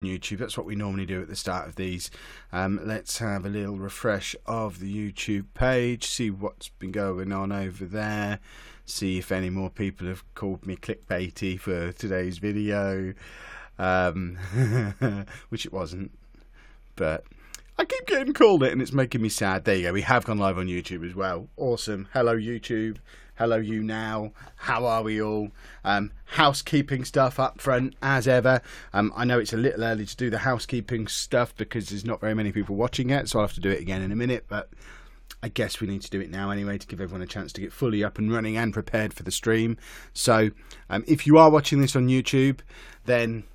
YouTube. That's what we normally do at the start of these. Let's have a little refresh of the YouTube page, see what's been going on over there, see if any more people have called me clickbaity for today's video, which it wasn't, but I keep getting called it and it's making me sad. There you go, we have gone live on YouTube as well. Awesome. Hello YouTube, hello YouNow, how are we all? Housekeeping stuff up front as ever. I know it's a little early to do the housekeeping stuff because there's not very many people watching it, so I'll have to do it again in a minute, but I guess we need to do it now anyway to give everyone a chance to get fully up and running and prepared for the stream. So if you are watching this on YouTube, then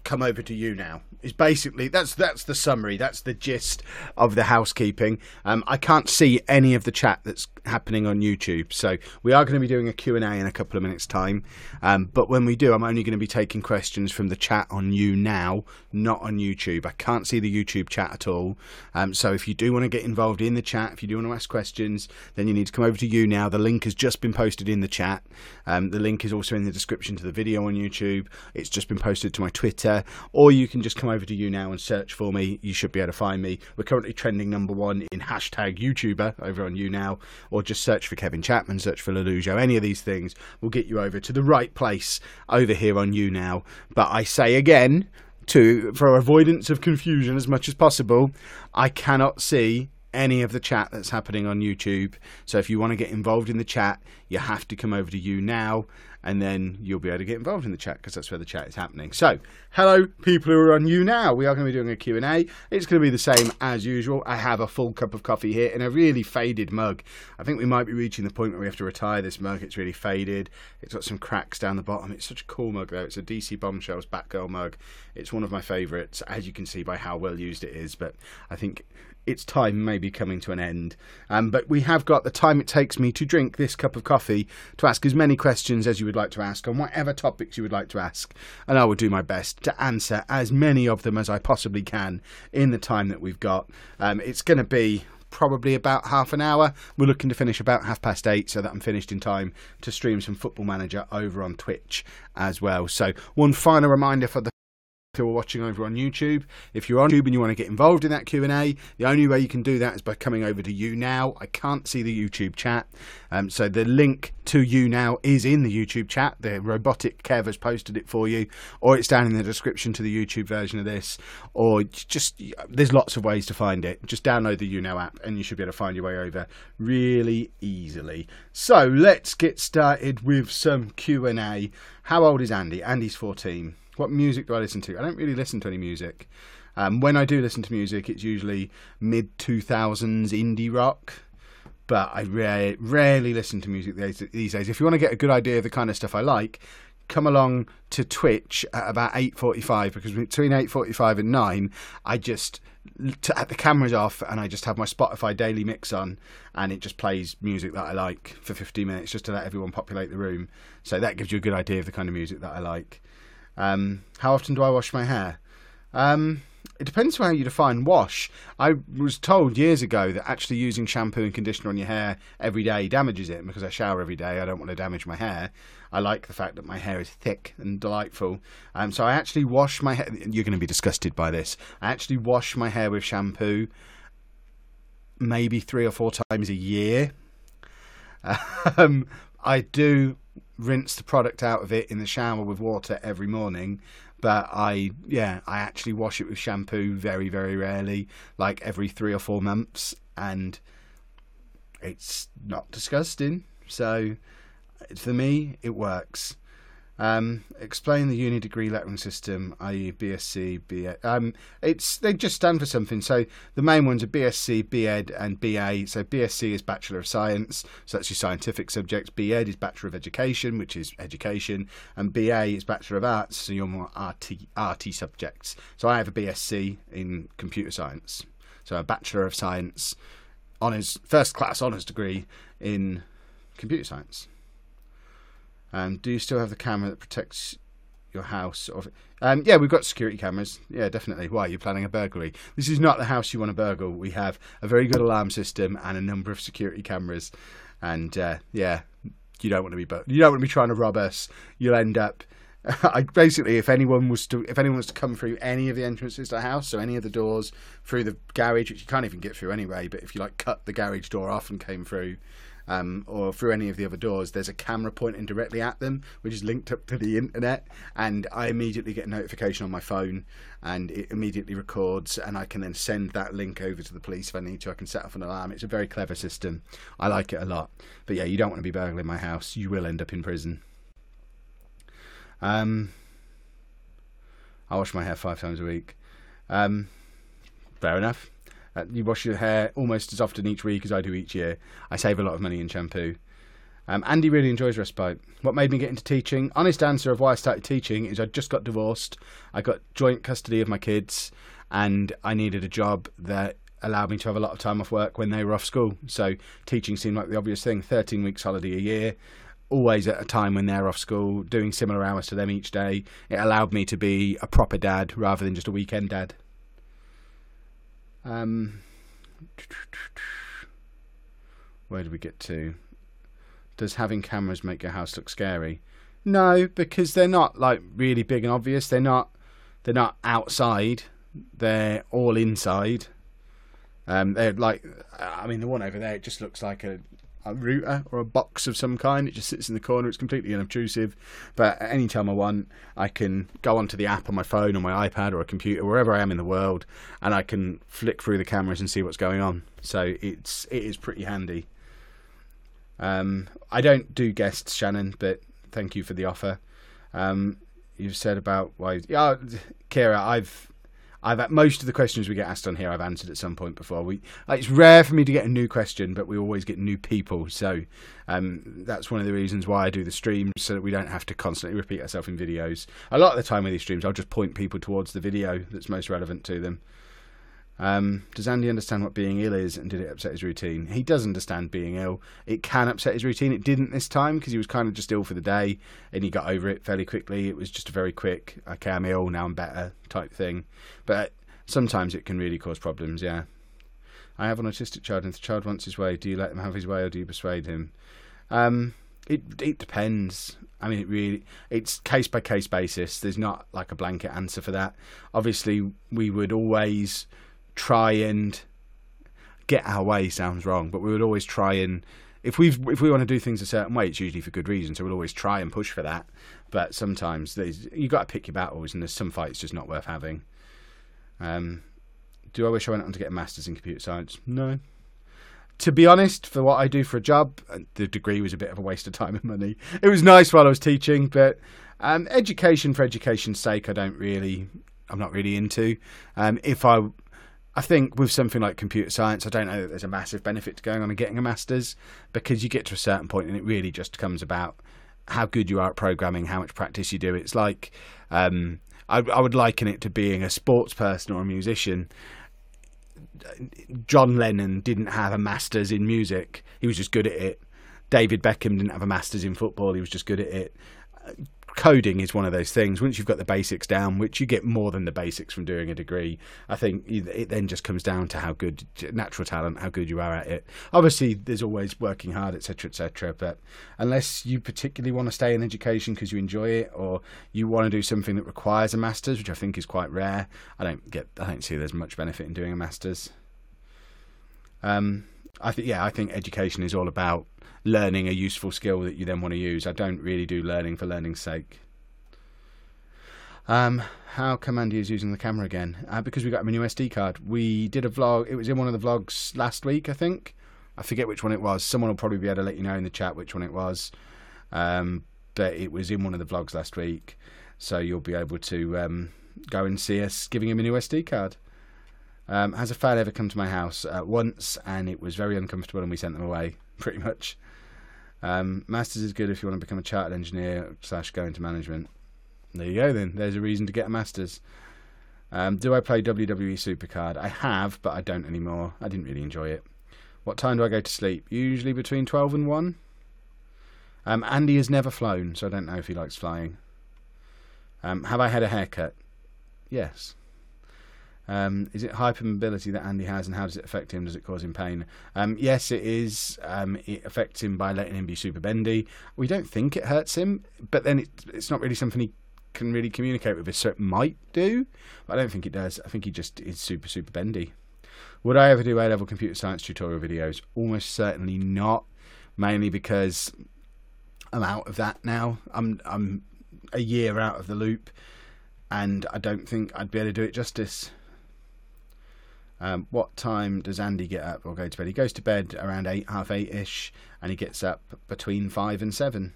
come over to YouNow. It's basically that's the summary, that's the gist of the housekeeping. I can't see any of the chat that's happening on YouTube, so we are going to be doing a Q&A in a couple of minutes time, but when we do, I'm only going to be taking questions from the chat on YouNow, not on YouTube. I can't see the YouTube chat at all, so if you do want to get involved in the chat, if you do want to ask questions, then you need to come over to YouNow. The link has just been posted in the chat. The link is also in the description to the video on YouTube. It's just been posted to my Twitter, or you can just come over to YouNow and search for me. You should be able to find me. We're currently trending #1 in hashtag YouTuber over on YouNow, or just search for Kevin Chapman, search for Lelujo. Any of these things will get you over to the right place over here on YouNow. But I say again, for avoidance of confusion as much as possible, I cannot see any of the chat that's happening on YouTube. So if you want to get involved in the chat, you have to come over to YouNow, and then you'll be able to get involved in the chat because that's where the chat is happening. So, hello people who are on YouNow. We are going to be doing a Q&A. It's going to be the same as usual. I have a full cup of coffee here in a really faded mug. I think we might be reaching the point where we have to retire this mug. It's really faded. It's got some cracks down the bottom. It's such a cool mug though. It's a DC Bombshells Batgirl mug. It's one of my favourites, as you can see by how well used it is, but I think its time may be coming to an end. But we have got the time it takes me to drink this cup of coffee to ask as many questions as you would like to ask on whatever topics you would like to ask. And I will do my best to answer as many of them as I possibly can in the time that we've got. It's going to be probably about half an hour. We're looking to finish about 8:30 so that I'm finished in time to stream some Football Manager over on Twitch as well. So one final reminder for the who are watching over on YouTube: if you're on YouTube and you want to get involved in that Q&A, the only way you can do that is by coming over to YouNow. I can't see the YouTube chat, so the link to YouNow is in the YouTube chat. The robotic Kev has posted it for you, or it's down in the description to the YouTube version of this, or just there's lots of ways to find it. Just download the YouNow app and you should be able to find your way over really easily. So let's get started with some Q&A. How old is Andy? Andy's 14. What music do I listen to? I don't really listen to any music. When I do listen to music, it's usually mid-2000s indie rock. But I rarely listen to music these days. If you want to get a good idea of the kind of stuff I like, come along to Twitch at about 8:45, because between 8:45 and 9, I just the camera's off and I just have my Spotify daily mix on, and it just plays music that I like for 15 minutes just to let everyone populate the room. So that gives you a good idea of the kind of music that I like. How often do I wash my hair? It depends on how you define wash. I was told years ago that actually using shampoo and conditioner on your hair every day damages it, and because I shower every day, I don't want to damage my hair. I like the fact that my hair is thick and delightful. So I actually wash my hair. You're going to be disgusted by this. I actually wash my hair with shampoo maybe 3 or 4 times a year. I do rinse the product out of it in the shower with water every morning, but I actually wash it with shampoo very, very rarely, like every 3 or 4 months, and it's not disgusting. So for me, it works. Explain the uni degree lettering system, i.e. BSc, BA. They just stand for something. So the main ones are BSc, BEd, and BA. So BSc is Bachelor of Science, so that's your scientific subjects. BEd is Bachelor of Education, which is education, and BA is Bachelor of Arts, so your more arty subjects. So I have a BSc in Computer Science, so a Bachelor of Science honours, first class honours degree in Computer Science. Do you still have the camera that protects your house? Yeah, we've got security cameras. Yeah, definitely. Why? Are you planning a burglary? This is not the house you want to burgle. We have a very good alarm system and a number of security cameras. And yeah, you don't want to be trying to rob us. You'll end up Basically, if anyone was to come through any of the entrances to the house, so any of the doors through the garage, which you can't even get through anyway, but if you like cut the garage door off and came through, or through any of the other doors, there's a camera pointing directly at them, which is linked up to the internet, and I immediately get a notification on my phone, and it immediately records, and I can then send that link over to the police if I need to. I can set off an alarm. It's a very clever system. I like it a lot. But yeah, you don't want to be burgling my house. You will end up in prison. I wash my hair 5 times a week. Fair enough. You wash your hair almost as often each week as I do each year. I save a lot of money in shampoo. Andy really enjoys respite. What made me get into teaching? Honest answer of why I started teaching is I just got divorced. I got joint custody of my kids, and I needed a job that allowed me to have a lot of time off work when they were off school. So teaching seemed like the obvious thing. 13 weeks holiday a year, always at a time when they're off school, doing similar hours to them each day. It allowed me to be a proper dad rather than just a weekend dad. Where did we get to? Does having cameras make your house look scary? No, because they're not like really big and obvious. They're not outside. They're all inside. They're like, I mean, the one over there, it just looks like a router or a box of some kind. It just sits in the corner. It's completely unobtrusive, but at any time I want, I can go onto the app on my phone or my iPad or a computer, wherever I am in the world, and I can flick through the cameras and see what's going on. So it is pretty handy. I don't do guests, Shannon, but thank you for the offer. You've said about why, Kira, I've most of the questions we get asked on here I've answered at some point before. It's rare for me to get a new question, but we always get new people. So that's one of the reasons why I do the streams, so that we don't have to constantly repeat ourselves in videos. A lot of the time with these streams, I'll just point people towards the video that's most relevant to them. Does Andy understand what being ill is, and did it upset his routine? He does understand being ill. It can upset his routine. It didn't this time because he was kind of just ill for the day and he got over it fairly quickly. It was just a very quick, okay, I'm ill, now I'm better type thing. But sometimes it can really cause problems, yeah. I have an autistic child, and if the child wants his way, do you let him have his way or do you persuade him? It depends. I mean, it's case by case basis. There's not like a blanket answer for that. Obviously, we would always try and get our way, sounds wrong, but we would always try and if we want to do things a certain way, it's usually for good reason, so we'll always try and push for that. But sometimes you got to pick your battles, and there's some fights just not worth having. Do I wish I went on to get a master's in computer science? No. To be honest, for what I do for a job, the degree was a bit of a waste of time and money. It was nice while I was teaching, but education for education's sake, I'm not really into. I think with something like computer science, I don't know that there's a massive benefit to going on and getting a master's, because you get to a certain point and it really just comes about how good you are at programming, how much practice you do. It's like, I would liken it to being a sports person or a musician. John Lennon didn't have a master's in music. He was just good at it. David Beckham didn't have a master's in football. He was just good at it. Coding is one of those things. Once you've got the basics down, which you get more than the basics from doing a degree, I think it then just comes down to how good, natural talent, how good you are at it. Obviously, there's always working hard, etc., etc. But unless you particularly want to stay in education because you enjoy it, or you want to do something that requires a master's, which I think is quite rare, I don't see there's much benefit in doing a master's. I think education is all about learning a useful skill that you then want to use. I don't really do learning for learning's sake. How come Andy is using the camera again? Because we got him a new SD card. We did a vlog. It was in one of the vlogs last week, I think. I forget which one it was. Someone will probably be able to let you know in the chat which one it was. But it was in one of the vlogs last week. So you'll be able to go and see us giving him a new SD card. Has a fail ever come to my house? Once, and it was very uncomfortable, and we sent them away, pretty much. Masters is good if you want to become a chartered engineer / go into management. There you go then. There's a reason to get a master's. Do I play WWE Supercard? I have, but I don't anymore. I didn't really enjoy it. What time do I go to sleep? Usually between 12 and 1. Andy has never flown, so I don't know if he likes flying. Have I had a haircut? Yes. Is it hypermobility that Andy has, and how does it affect him? Does it cause him pain? Yes, it is. It affects him by letting him be super bendy. We don't think it hurts him, but then it's not really something he can really communicate with us, so it might do, but I don't think it does. I think he just is super, super bendy. Would I ever do A-level computer science tutorial videos? Almost certainly not, mainly because I'm out of that now. I'm a year out of the loop, and I don't think I'd be able to do it justice. What time does Andy get up or go to bed? He goes to bed around 8, half 8-ish, and he gets up between 5 and 7.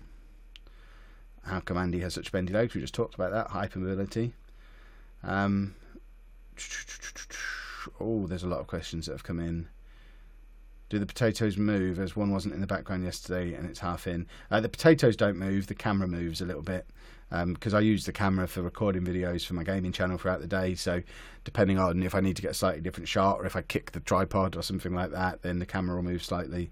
How come Andy has such bendy legs? We just talked about that. Hypermobility. Oh, there's a lot of questions that have come in. Do the potatoes move? As one wasn't in the background yesterday and it's half in. The potatoes don't move. The camera moves a little bit. Because I use the camera for recording videos for my gaming channel throughout the day, so depending on if I need to get a slightly different shot or if I kick the tripod or something like that, then the camera will move slightly.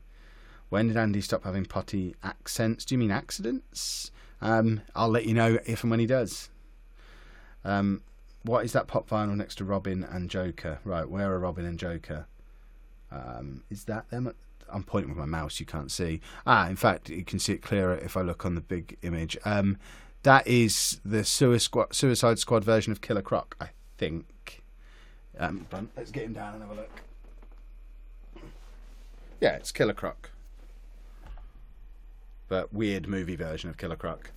When did Andy stop having potty accents? Do you mean accidents? I'll let you know if and when he does. What is that pop vinyl next to Robin and Joker? Right, where are Robin and Joker? Is that them? I'm pointing with my mouse, you can't see. In fact, you can see it clearer if I look on the big image. That is the Suicide Squad version of Killer Croc, I think. Let's get him down and have a look. Yeah, it's Killer Croc. But weird movie version of Killer Croc.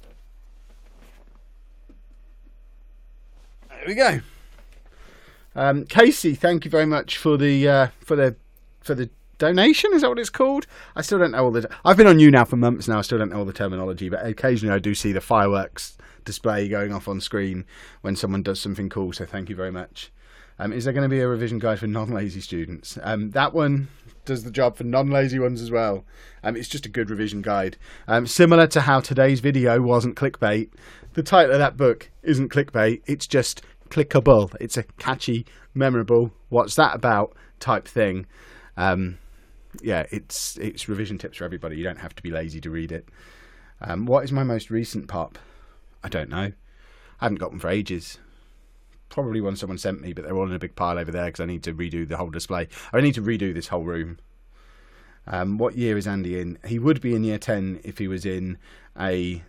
There we go. Casey, thank you very much for the donation. Is that what it's called? I still don't know all the. I've been on YouNow for months now. I still don't know all the terminology, but occasionally I do see the fireworks display going off on screen when someone does something cool. So thank you very much. Is there going to be a revision guide for non-lazy students? That one does the job for non-lazy ones as well. It's just a good revision guide. Similar to how today's video wasn't clickbait. The title of that book isn't clickbait. It's just clickable. It's a catchy, memorable, what's that about type thing. Yeah, it's revision tips for everybody. You don't have to be lazy to read it. What is my most recent pop? I don't know. I haven't got one for ages. Probably one someone sent me, but they're all in a big pile over there because I need to redo the whole display. I need to redo this whole room. What year is Andy in? He would be in year 10 if he was in a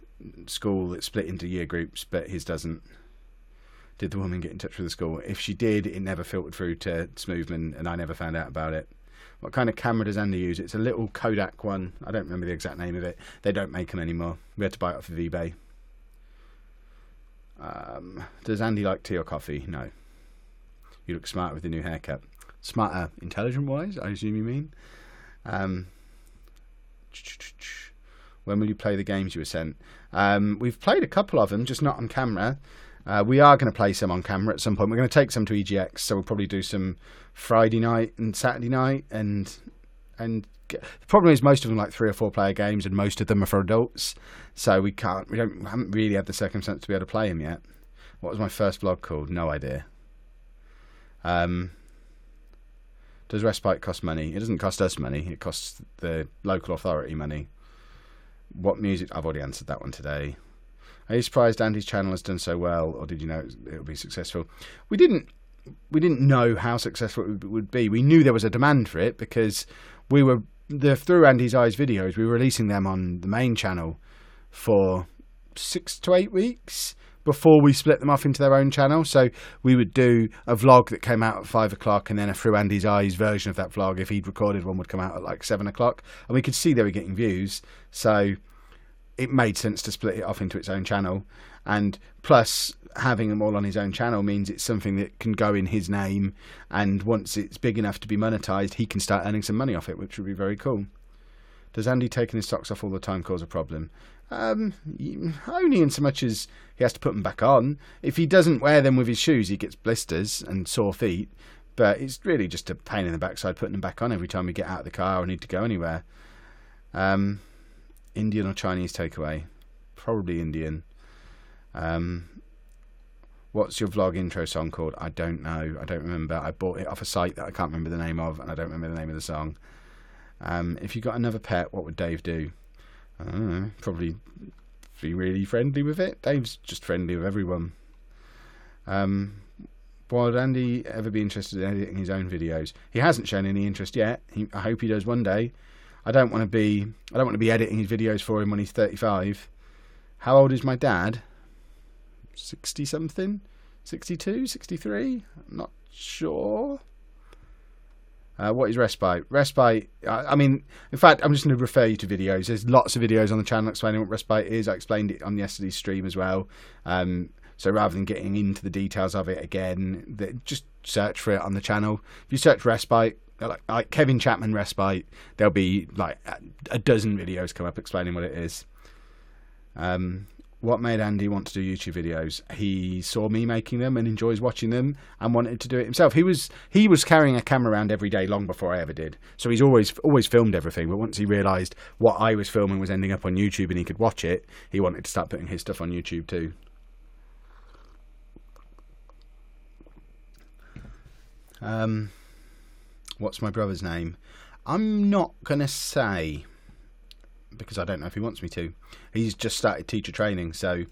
school that's split into year groups, but his doesn't. Did the woman get in touch with the school? If she did, it never filtered through to Smoothman, and I never found out about it. What kind of camera does Andy use? It's a little Kodak one. I don't remember the exact name of it. They don't make them anymore. We had to buy it off of eBay. Does Andy like tea or coffee? No. You look smart with the new haircut. Smarter, intelligent-wise, I assume you mean. When will you play the games you were sent? We've played a couple of them, just not on camera. We are going to play some on camera at some point. We're going to take some to EGX, so we'll probably do some Friday night and Saturday night. And the problem is most of them are like 3 or 4 player games, and most of them are for adults. So we haven't really had the circumstance to be able to play them yet. What was my first vlog called? No idea. Does respite cost money? It doesn't cost us money. It costs the local authority money. What music? I've already answered that one today. Are you surprised Andy's channel has done so well, or did you know it'll be successful? We didn't know how successful it would be. We knew there was a demand for it because we were through Andy's Eyes videos. We were releasing them on the main channel for 6 to 8 weeks before we split them off into their own channel. So we would do a vlog that came out at 5 o'clock, and then a Through Andy's Eyes version of that vlog, if he'd recorded one, would come out at like 7 o'clock, and we could see they were getting views. So it made sense to split it off into its own channel. And plus, having them all on his own channel means it's something that can go in his name, and once it's big enough to be monetized, he can start earning some money off it, which would be very cool. Does Andy taking his socks off all the time cause a problem? Only in so much as he has to put them back on. If he doesn't wear them with his shoes, he gets blisters and sore feet, but it's really just a pain in the backside putting them back on every time we get out of the car or need to go anywhere. Indian or Chinese takeaway? Probably Indian. What's your vlog intro song called? I don't know. I don't remember. I bought it off a site that I can't remember the name of, and I don't remember the name of the song. If you got another pet, what would Dave do? I don't know. Probably be really friendly with it. Dave's just friendly with everyone. Would Andy ever be interested in editing his own videos? He hasn't shown any interest yet. I hope he does one day. I don't want to be editing his videos for him when he's 35. How old is my dad? 60 something, 62, 63. I'm not sure. What is respite? Respite, I mean, in fact, I'm just going to refer you to videos. There's lots of videos on the channel explaining what respite is. I explained it on yesterday's stream as well. So rather than getting into the details of it again, just search for it on the channel. If you search respite, like Kevin Chapman respite, there'll be like a dozen videos come up explaining what it is. What made Andy want to do YouTube videos? He saw me making them and enjoys watching them and wanted to do it himself. He was carrying a camera around every day long before I ever did. So he's always filmed everything. But once he realised what I was filming was ending up on YouTube and he could watch it, he wanted to start putting his stuff on YouTube too. What's my brother's name? I'm not going to say, because I don't know if he wants me to. He's just started teacher training, so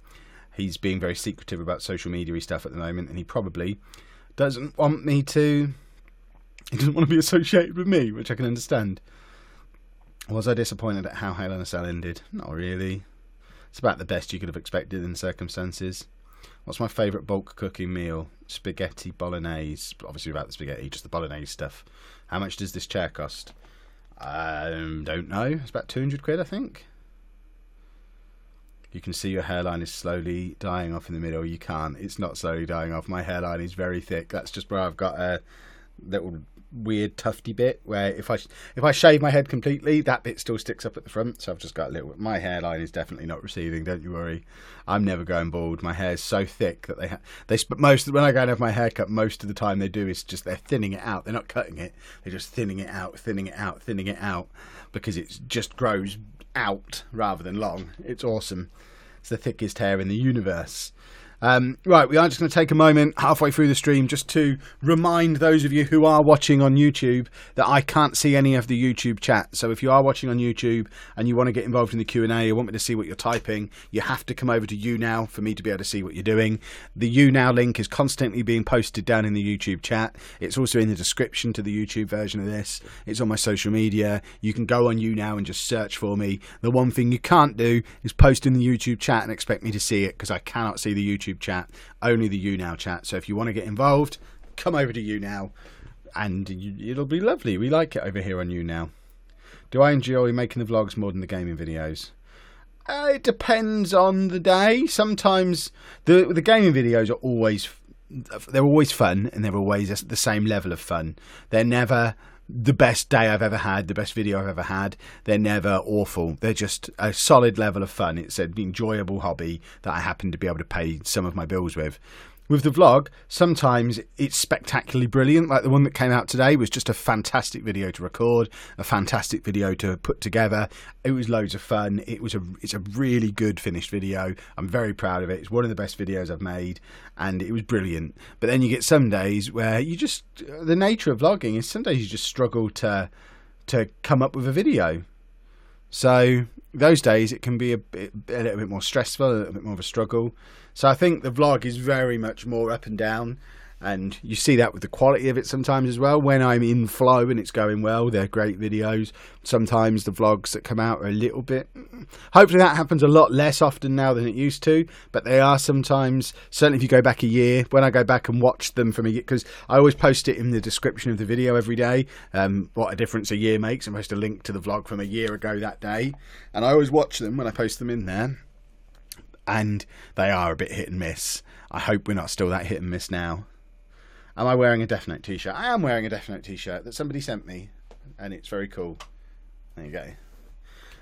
he's being very secretive about social media stuff at the moment, and he probably doesn't want me to. He doesn't want to be associated with me, which I can understand. Was I disappointed at how Hell in a Cell ended? Not really. It's about the best you could have expected in the circumstances. What's my favourite bulk cooking meal? Spaghetti bolognese. Obviously without the spaghetti, just the bolognese stuff. How much does this chair cost? Don't know. It's about 200 quid, I think. You can see your hairline is slowly dying off in the middle. You can't. It's not slowly dying off. My hairline is very thick. That's just where I've got a little weird tufty bit where if I shave my head completely, that bit still sticks up at the front. So I've just got a little. My hairline is definitely not receding. Don't you worry. I'm never going bald. My hair is so thick that when I go and have my hair cut, most of the time they do is just they're thinning it out. They're not cutting it. They're just thinning it out, thinning it out, thinning it out, because it just grows out rather than long. It's awesome. It's the thickest hair in the universe. Right, we are just going to take a moment halfway through the stream just to remind those of you who are watching on YouTube that I can't see any of the YouTube chat. So if you are watching on YouTube and you want to get involved in the Q&A or want me to see what you're typing, you have to come over to YouNow for me to be able to see what you're doing. The YouNow link is constantly being posted down in the YouTube chat. It's also in the description to the YouTube version of this. It's on my social media. You can go on YouNow and just search for me. The one thing you can't do is post in the YouTube chat and expect me to see it, because I cannot see the YouTube chat, only the YouNow chat. So if you want to get involved, come over to YouNow and it'll be lovely. We like it over here on YouNow. Do I enjoy making the vlogs more than the gaming videos? It depends on the day. Sometimes the gaming videos are always fun, and they're always the same level of fun. They're never the best day I've ever had, the best video I've ever had. They're never awful. They're just a solid level of fun. It's an enjoyable hobby that I happen to be able to pay some of my bills with. With the vlog, sometimes it's spectacularly brilliant. Like the one that came out today was just a fantastic video to record, a fantastic video to put together. It was loads of fun. It's a really good finished video. I'm very proud of it. It's one of the best videos I've made, and it was brilliant. But then you get some days where the nature of vlogging is some days you just struggle to come up with a video. So those days it can be a little bit more stressful, a little bit more of a struggle. So I think the vlog is very much more up and down, and you see that with the quality of it sometimes as well. When I'm in flow and it's going well, they're great videos. Sometimes the vlogs that come out are a little bit... Hopefully that happens a lot less often now than it used to, but they are sometimes, certainly if you go back a year, when I go back and watch them from a year, because I always post it in the description of the video every day, what a difference a year makes. I post a link to the vlog from a year ago that day, and I always watch them when I post them in there. And they are a bit hit and miss. I hope we're not still that hit and miss now. Am I wearing a Death Note t-shirt? I am wearing a Death Note t-shirt that somebody sent me, and it's very cool. There you go.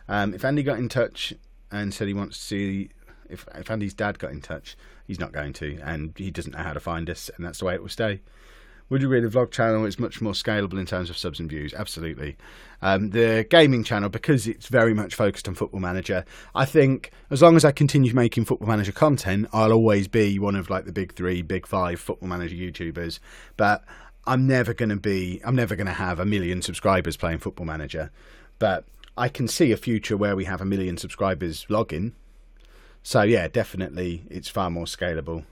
If Andy got in touch and said he wants to see... If Andy's dad got in touch, he's not going to, and he doesn't know how to find us, and that's the way it will stay. Would you agree the vlog channel is much more scalable in terms of subs and views? Absolutely. The gaming channel, because it's very much focused on Football Manager, I think as long as I continue making Football Manager content, I'll always be one of like the big 3, big 5 Football Manager YouTubers. But I'm never going to have 1 million subscribers playing Football Manager. But I can see a future where we have 1 million subscribers vlogging. So yeah, definitely it's far more scalable.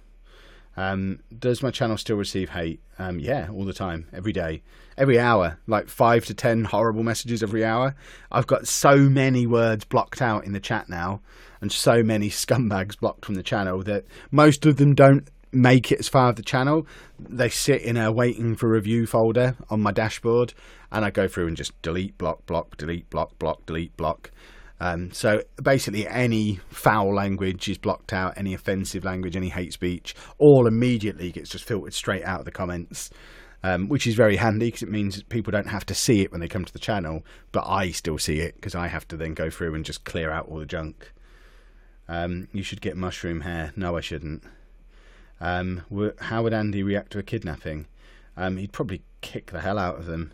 Does my channel still receive hate? Yeah, all the time, every day, every hour, like 5 to 10 horrible messages every hour. I've got so many words blocked out in the chat now, and so many scumbags blocked from the channel that most of them don't make it as far as the channel. They sit in a waiting for review folder on my dashboard, and I go through and just delete, block, block, delete, block, block, delete, block. So basically any foul language is blocked out, any offensive language, any hate speech, all immediately gets just filtered straight out of the comments, which is very handy because it means that people don't have to see it when they come to the channel, but I still see it because I have to then go through and just clear out all the junk. You should get mushroom hair. No, I shouldn't. How would Andy react to a kidnapping? He'd probably kick the hell out of them.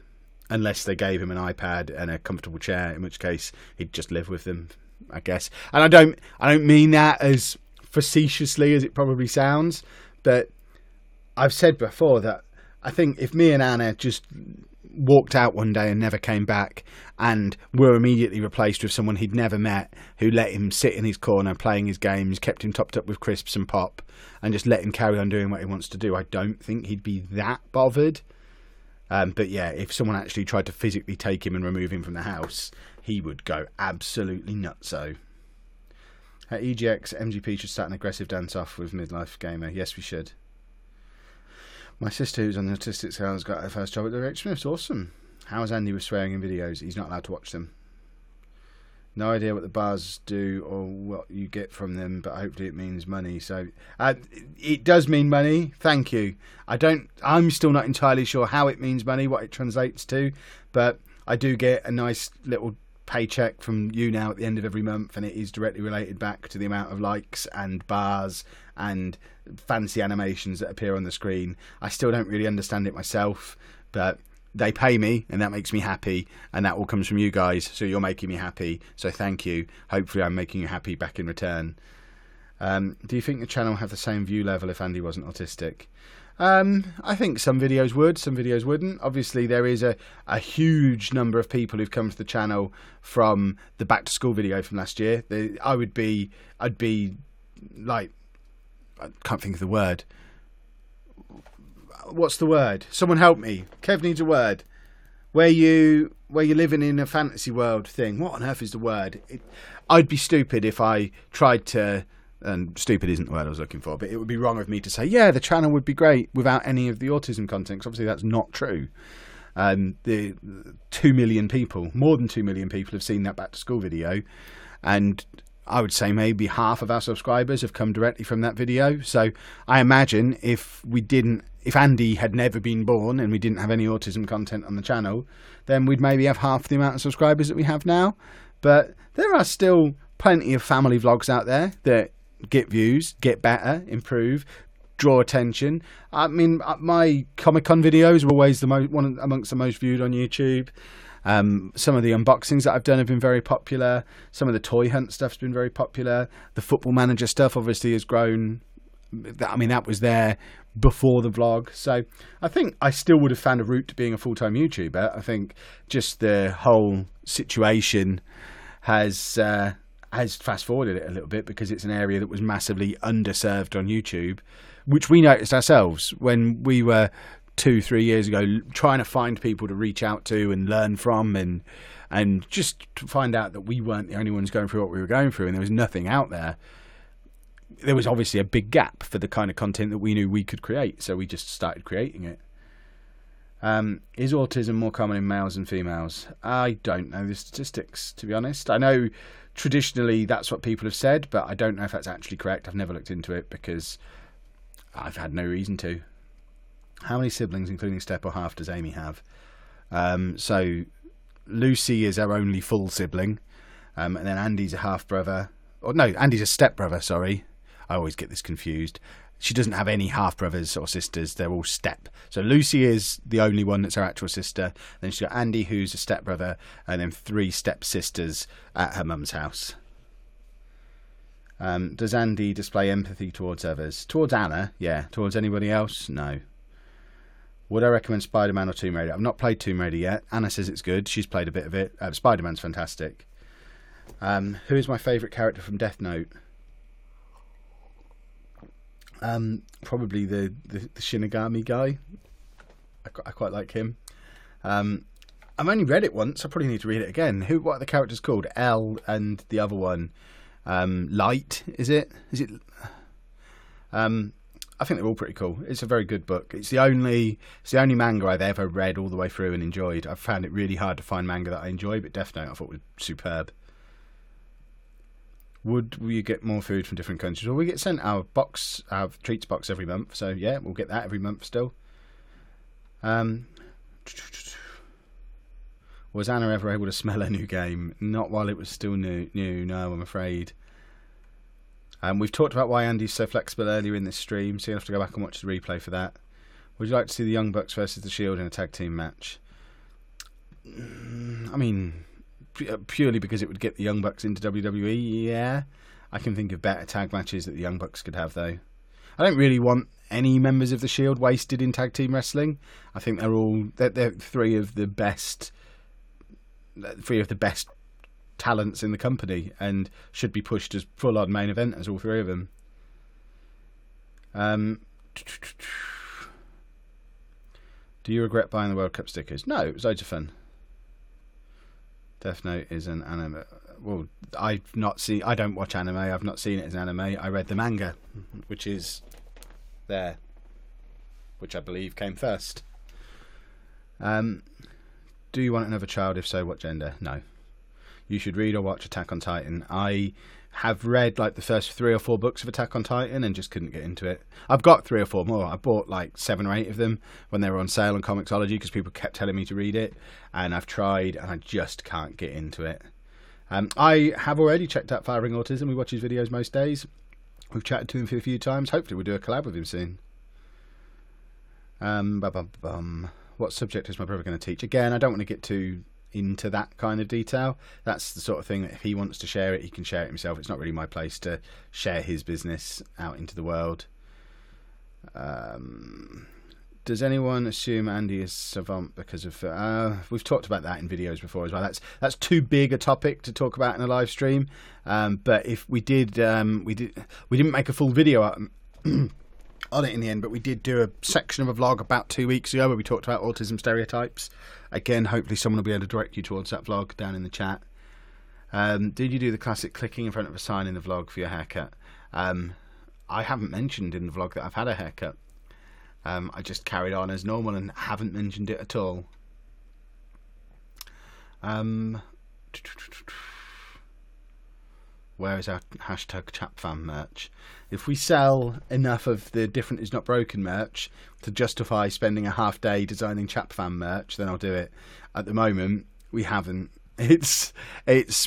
Unless they gave him an iPad and a comfortable chair, in which case he'd just live with them, I guess. And I don't mean that as facetiously as it probably sounds, but I've said before that I think if me and Anna just walked out one day and never came back, and were immediately replaced with someone he'd never met, who let him sit in his corner playing his games, kept him topped up with crisps and pop, and just let him carry on doing what he wants to do, I don't think he'd be that bothered. But yeah, if someone actually tried to physically take him and remove him from the house, he would go absolutely nutso. At EGX, MGP should start an aggressive dance-off with Midlife Gamer. Yes, we should. My sister, who's on the autistic scale, has got her first job at the Rick Smiths. Awesome. How is Andy with swearing in videos? He's not allowed to watch them. No idea what the bars do or what you get from them, but hopefully it means money. So it does mean money. Thank you. I'm still not entirely sure how it means money, what it translates to, but I do get a nice little paycheck from YouNow at the end of every month, and it is directly related back to the amount of likes and bars and fancy animations that appear on the screen. I still don't really understand it myself, but they pay me, and that makes me happy, and that all comes from you guys, so you're making me happy, so thank you. Hopefully I'm making you happy back in return. Do you think the channel will have the same view level if Andy wasn't autistic? I think some videos would, some videos wouldn't. Obviously there is a huge number of people who've come to the channel from the back to school video from last year. I'd be like, I can't think of the word. What's the word? Someone help me. Kev needs a word. Where you're living in a fantasy world thing. What on earth is the word? I'd be stupid if I tried to, and stupid isn't the word I was looking for, but it would be wrong of me to say, yeah, the channel would be great without any of the autism content, because obviously that's not true. The 2 million people, more than 2 million people have seen that back to school video, and I would say maybe half of our subscribers have come directly from that video. So I imagine if Andy had never been born and we didn't have any autism content on the channel, then we'd maybe have half the amount of subscribers that we have now. But there are still plenty of family vlogs out there that get views, get better, improve, draw attention. I mean, my Comic-Con videos are always one amongst the most viewed on YouTube. Some of the unboxings that I've done have been very popular. Some of the toy hunt stuff's been very popular. The Football Manager stuff obviously has grown. I mean, that was there before the vlog. So I think I still would have found a route to being a full-time YouTuber. I think just the whole situation has fast-forwarded it a little bit, because it's an area that was massively underserved on YouTube, which we noticed ourselves when we were 2-3 years ago trying to find people to reach out to and learn from, and just to find out that we weren't the only ones going through what we were going through, and there was nothing out there. There was obviously a big gap for the kind of content that we knew we could create, so we just started creating it. Is autism more common in males than females? I don't know the statistics, to be honest. I know traditionally that's what people have said, but I don't know if that's actually correct. I've never looked into it because I've had no reason to. How many siblings, including step or half, does Amy have? So Lucy is our only full sibling, and then Andy's a half brother. Or no, Andy's a step brother. Sorry, I always get this confused. She doesn't have any half brothers or sisters. They're all step. So Lucy is the only one that's her actual sister. Then she's got Andy, who's a step brother, and then 3 step sisters at her mum's house. Does Andy display empathy towards others? Towards Anna, yeah. Towards anybody else, no. Would I recommend Spider-Man or Tomb Raider? I've not played Tomb Raider yet. Anna says it's good. She's played a bit of it. Spider-Man's fantastic. Who is my favourite character from Death Note? Probably the Shinigami guy. I quite like him. I've only read it once. I probably need to read it again. What are the characters called? L and the other one, Light. Is it? I think they're all pretty cool. It's a very good book. It's the only manga I've ever read all the way through and enjoyed. I've found it really hard to find manga that I enjoy, but Death Note I thought was superb. Would we get more food from different countries? Well, we get sent our treats box every month, so yeah, we'll get that every month still. Was Anna ever able to smell a new game? Not while it was still new, no, I'm afraid. We've talked about why Andy's so flexible earlier in this stream, so you'll have to go back and watch the replay for that. Would you like to see the Young Bucks versus the Shield in a tag team match? I mean, purely because it would get the Young Bucks into WWE, yeah. I can think of better tag matches that the Young Bucks could have, though. I don't really want any members of the Shield wasted in tag team wrestling. I think they're three of the best talents in the company and should be pushed as full-on main eventers, all three of them. Do you regret buying the World Cup stickers? No, it was loads of fun. Death Note is an anime. Well, I don't watch anime. I've not seen it as an anime. I read the manga, which is there, which I believe came first. Do you want another child? If so, what gender? No. You should read or watch Attack on Titan. I have read like the first 3 or 4 books of Attack on Titan and just couldn't get into it. I've got 3 or 4 more. I bought like 7 or 8 of them when they were on sale on Comixology because people kept telling me to read it, and I've tried and I just can't get into it. I have already checked out Firing Autism. We watch his videos most days. We've chatted to him for a few times. Hopefully we'll do a collab with him soon. What subject is my brother going to teach? Again, I don't want to get too into that kind of detail. That's the sort of thing that if he wants to share it, he can share it himself. It's not really my place to share his business out into the world. Does anyone assume Andy is savant because of... we've talked about that in videos before as well. That's too big a topic to talk about in a live stream. But if we did... we didn't make a full video on it in the end, but we did do a section of a vlog about 2 weeks ago where we talked about autism stereotypes. Again, hopefully someone will be able to direct you towards that vlog down in the chat. Did you do the classic clicking in front of a sign in the vlog for your haircut? I haven't mentioned in the vlog that I've had a haircut. I just carried on as normal and haven't mentioned it at all. Where is our hashtag ChapFam merch? If we sell enough of the Different Is Not Broken merch to justify spending a half day designing ChapFam merch, then I'll do it. At the moment, we haven't. It's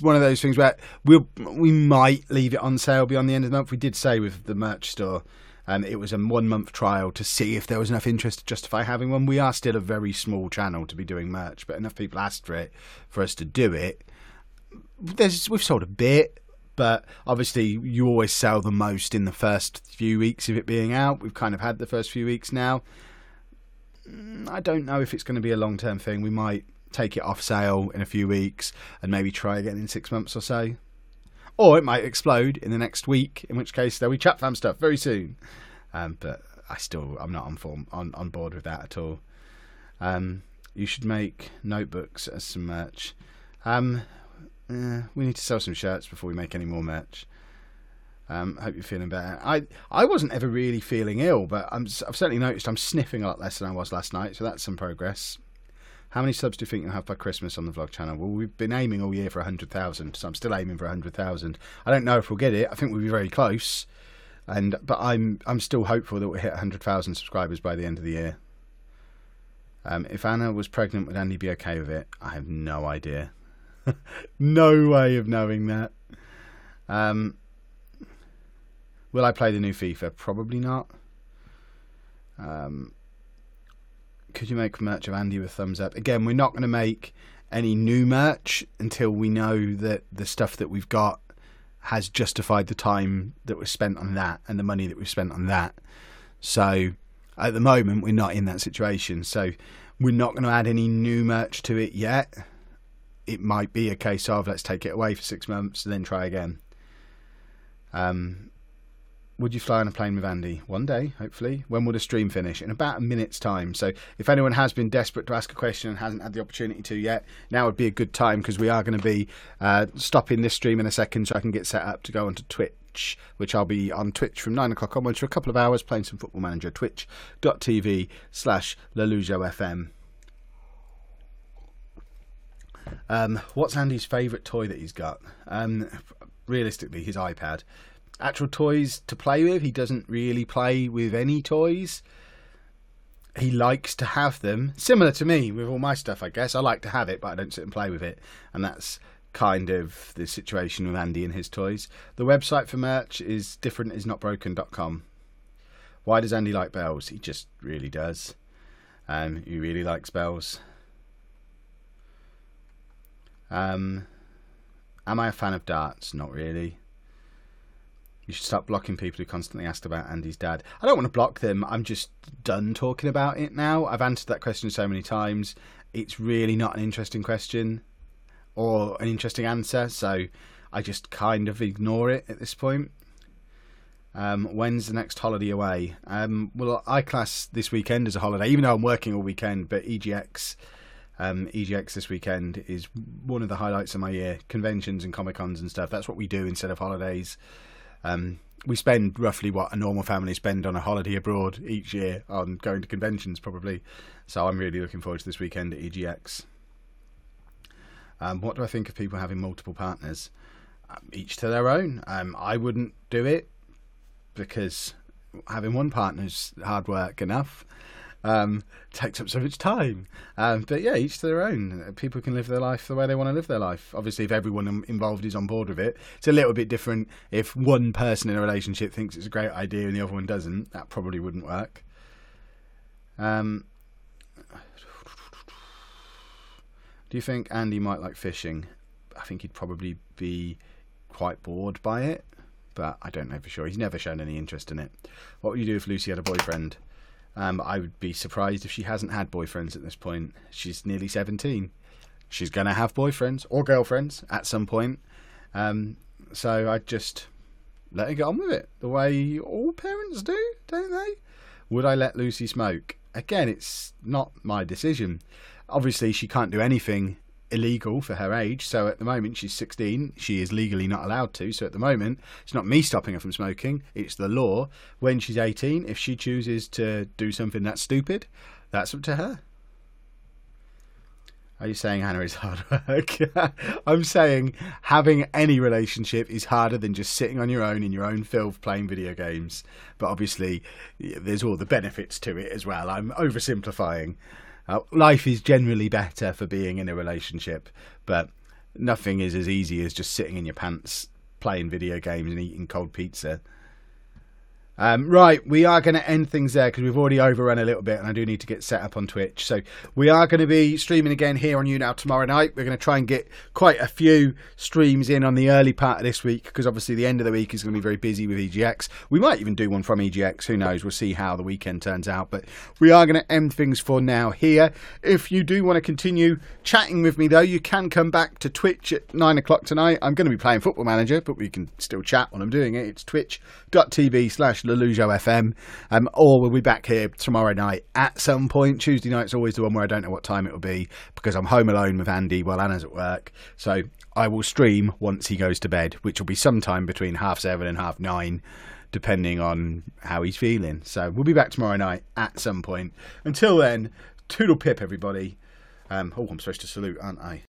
one of those things where we might leave it on sale beyond the end of the month. We did say with the merch store, it was a 1-month trial to see if there was enough interest to justify having one. We are still a very small channel to be doing merch, but enough people asked for it for us to do it. We've sold a bit, but obviously you always sell the most in the first few weeks of it being out. We've kind of had the first few weeks now. I don't know if it's going to be a long-term thing. We might take it off sale in a few weeks and maybe try again in 6 months or so. Or it might explode in the next week, in which case there'll be ChapFam stuff very soon. But I'm not on board with that at all. You should make notebooks as some merch. We need to sell some shirts before we make any more merch. Hope you're feeling better. I wasn't ever really feeling ill, but I've certainly noticed I'm sniffing a lot less than I was last night, so that's some progress. How many subs do you think you'll have by Christmas on the vlog channel? Well, we've been aiming all year for 100,000, so I'm still aiming for 100,000. I don't know if we'll get it. I think we'll be very close, but I'm still hopeful that we'll hit 100,000 subscribers by the end of the year. If Anna was pregnant, would Andy be okay with it? I have no idea. No way of knowing that. Will I play the new FIFA? Probably not. Could you make merch of Andy with thumbs up? Again, we're not going to make any new merch until we know that the stuff that we've got has justified the time that was spent on that and the money that we've spent on that. So at the moment, we're not in that situation. So we're not going to add any new merch to it yet. It might be a case of let's take it away for 6 months and then try again. would you fly on a plane with Andy? One day, hopefully. When will the stream finish? In about a minute's time. So if anyone has been desperate to ask a question and hasn't had the opportunity to yet, now would be a good time, because we are going to be stopping this stream in a second so I can get set up to go onto Twitch, which I'll be on Twitch from 9 o'clock onwards for a couple of hours playing some Football Manager. Twitch.tv/LaLujoFM. What's Andy's favourite toy that he's got? Realistically, his iPad. Actual toys to play with, he doesn't really play with any toys. He likes to have them, similar to me with all my stuff, I guess. I like to have it, but I don't sit and play with it, and that's kind of the situation with Andy and his toys. The website for merch is differentisnotbroken.com. Why does Andy like bells? He just really does. He really likes bells. Am I a fan of darts? Not really. You should stop blocking people who constantly ask about Andy's dad. I don't want to block them. I'm just done talking about it now. I've answered that question so many times. It's really not an interesting question or an interesting answer, so I just kind of ignore it at this point. When's the next holiday away? Well, I class this weekend as a holiday, even though I'm working all weekend, but EGX this weekend is one of the highlights of my year. Conventions and Comic-Cons and stuff. That's what we do instead of holidays. We spend roughly what a normal family spend on a holiday abroad each year on going to conventions, probably. So I'm really looking forward to this weekend at EGX. What do I think of people having multiple partners? Each to their own. I wouldn't do it because having one partner's hard work enough. Takes up so much time. But yeah, each to their own. People can live their life the way they want to live their life. Obviously, if everyone involved is on board with it, it's a little bit different. If one person in a relationship thinks it's a great idea and the other one doesn't, that probably wouldn't work. Do you think Andy might like fishing? I think he'd probably be quite bored by it, but I don't know for sure. He's never shown any interest in it. What would you do if Lucy had a boyfriend? I would be surprised if she hasn't had boyfriends at this point. She's nearly 17. She's going to have boyfriends or girlfriends at some point. So I'd just let her get on with it the way all parents do, don't they? Would I let Lucy smoke? Again, it's not my decision. Obviously, she can't do anything illegal for her age, so at the moment she's 16, she is legally not allowed to, so at the moment it's not me stopping her from smoking, it's the law. When she's 18, if she chooses to do something that's stupid, that's up to her. Are you saying Hannah is hard work? I'm saying having any relationship is harder than just sitting on your own in your own filth playing video games, but obviously there's all the benefits to it as well. I'm oversimplifying. Life is generally better for being in a relationship, but nothing is as easy as just sitting in your pants playing video games and eating cold pizza. Right, we are going to end things there because we've already overrun a little bit and I do need to get set up on Twitch. So we are going to be streaming again here on YouNow tomorrow night. We're going to try and get quite a few streams in on the early part of this week because obviously the end of the week is going to be very busy with EGX. We might even do one from EGX, who knows, we'll see how the weekend turns out. But we are going to end things for now here. If you do want to continue chatting with me though, you can come back to Twitch at 9 o'clock tonight. I'm going to be playing Football Manager, but we can still chat when I'm doing it. It's twitch.tv/LaLujoFM, or we'll be back here tomorrow night at some point. Tuesday night's always the one where I don't know what time it will be because I'm home alone with Andy while Anna's at work, so I will stream once he goes to bed, which will be sometime between 7:30 and 9:30 depending on how he's feeling. So we'll be back tomorrow night at some point. Until then, toodle pip everybody. I'm supposed to salute, aren't I?